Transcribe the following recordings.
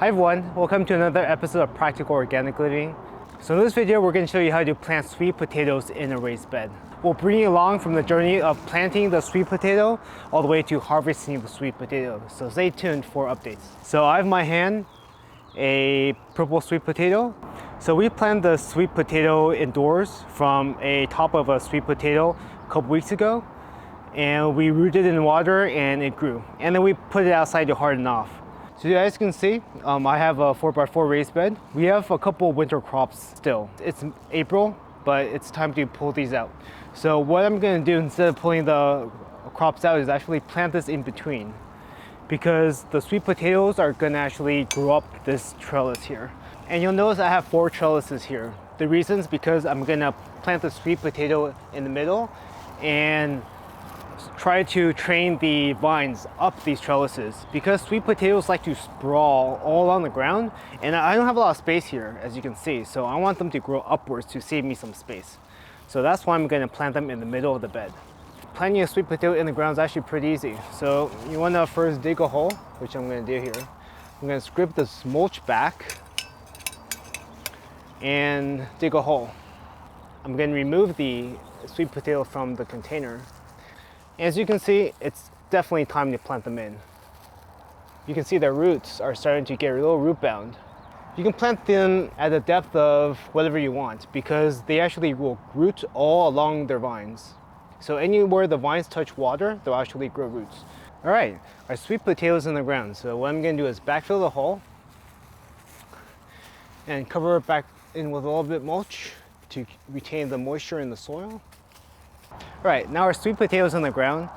Hi everyone, welcome to another episode of Practical Organic Living. So in this video, we're going to show you how to plant sweet potatoes in a raised bed. We'll bring you along from the journey of planting the sweet potato all the way to harvesting the sweet potato. So stay tuned for updates. So I have in my hand a purple sweet potato. So we planted the sweet potato indoors from a top of a sweet potato a couple weeks ago. And we rooted it in water and it grew. And then we put it outside to harden off. So as you can see, I have a 4x4 raised bed. We have a couple winter crops still. It's April, but it's time to pull these out. So what I'm gonna do instead of pulling the crops out is actually plant this in between, because the sweet potatoes are gonna actually grow up this trellis here. And you'll notice I have 4 trellises here. The reason is because I'm gonna plant the sweet potato in the middle and try to train the vines up these trellises, because sweet potatoes like to sprawl all on the ground and I don't have a lot of space here, as you can see, so I want them to grow upwards to save me some space. So that's why I'm going to plant them in the middle of the bed. Planting a sweet potato in the ground is actually pretty easy. So you want to first dig a hole, which I'm going to do here. I'm going to scrape this mulch back and dig a hole. I'm going to remove the sweet potato from the container. As you can see, it's definitely time to plant them in. You can see their roots are starting to get a little root bound. You can plant them at a depth of whatever you want, because they actually will root all along their vines. So anywhere the vines touch water, they'll actually grow roots. All right, our sweet potatoes in the ground. So what I'm gonna do is backfill the hole and cover it back in with a little bit mulch to retain the moisture in the soil. All right, now our sweet potatoes on the ground,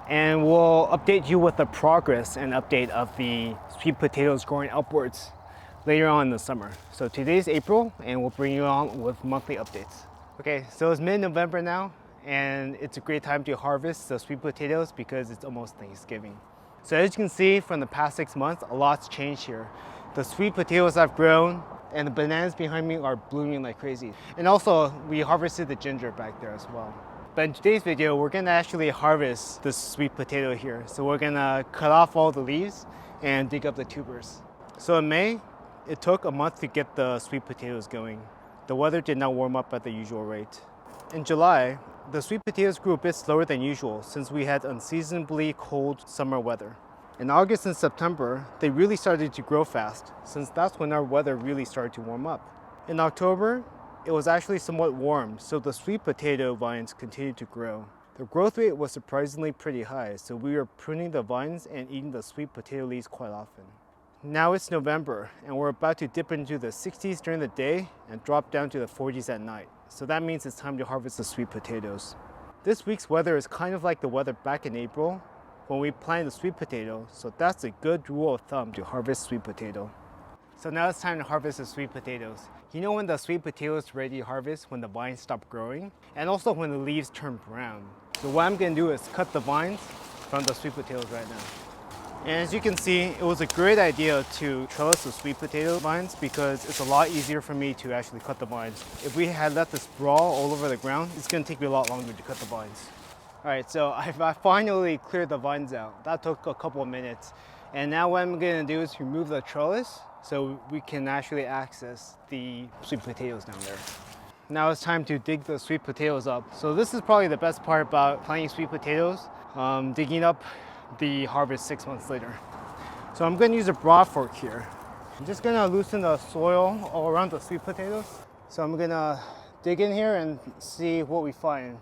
and we'll update you with the progress and update of the sweet potatoes growing upwards later on in the summer. So today's April, and we'll bring you on with monthly updates. Okay, so it's mid-November now, and it's a great time to harvest the sweet potatoes because it's almost Thanksgiving. So as you can see from the past 6 months, a lot's changed here. The sweet potatoes have grown, and the bananas behind me are blooming like crazy. And also, we harvested the ginger back there as well. But in today's video, we're gonna actually harvest this sweet potato here. So we're gonna cut off all the leaves and dig up the tubers. So in May, it took a month to get the sweet potatoes going. The weather did not warm up at the usual rate. In July, the sweet potatoes grew a bit slower than usual since we had unseasonably cold summer weather. In August and September, they really started to grow fast, since that's when our weather really started to warm up. In October, it was actually somewhat warm, so the sweet potato vines continued to grow. The growth rate was surprisingly pretty high, so we were pruning the vines and eating the sweet potato leaves quite often. Now it's November, and we're about to dip into the 60s during the day and drop down to the 40s at night. So that means it's time to harvest the sweet potatoes. This week's weather is kind of like the weather back in April when we planted the sweet potato, so that's a good rule of thumb to harvest sweet potato. So now it's time to harvest the sweet potatoes. You know when the sweet potato is ready to harvest? When the vines stop growing, and also when the leaves turn brown. So what I'm gonna do is cut the vines from the sweet potatoes right now. And as you can see, it was a great idea to trellis the sweet potato vines because it's a lot easier for me to actually cut the vines. If we had let this sprawl all over the ground, it's gonna take me a lot longer to cut the vines. All right, so I finally cleared the vines out. That took a couple of minutes. And now what I'm gonna do is remove the trellis so we can actually access the sweet potatoes down there. Now it's time to dig the sweet potatoes up. So this is probably the best part about planting sweet potatoes, digging up the harvest 6 months later. So I'm gonna use a broad fork here. I'm just gonna loosen the soil all around the sweet potatoes. So I'm gonna dig in here and see what we find.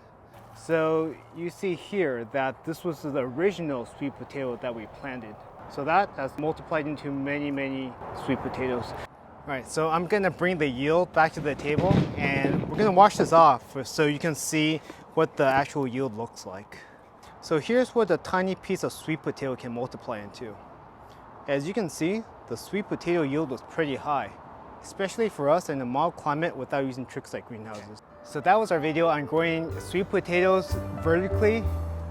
So you see here that this was the original sweet potato that we planted. So that has multiplied into many, many sweet potatoes. All right, so I'm gonna bring the yield back to the table and we're gonna wash this off so you can see what the actual yield looks like. So here's what a tiny piece of sweet potato can multiply into. As you can see, the sweet potato yield was pretty high, especially for us in a mild climate without using tricks like greenhouses. So that was our video on growing sweet potatoes vertically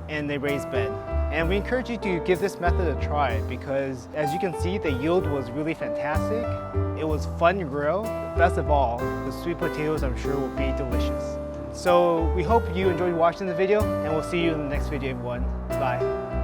in a raised bed. And we encourage you to give this method a try because as you can see, the yield was really fantastic. It was fun to grow. Best of all, the sweet potatoes I'm sure will be delicious. So we hope you enjoyed watching the video and we'll see you in the next video everyone. Bye.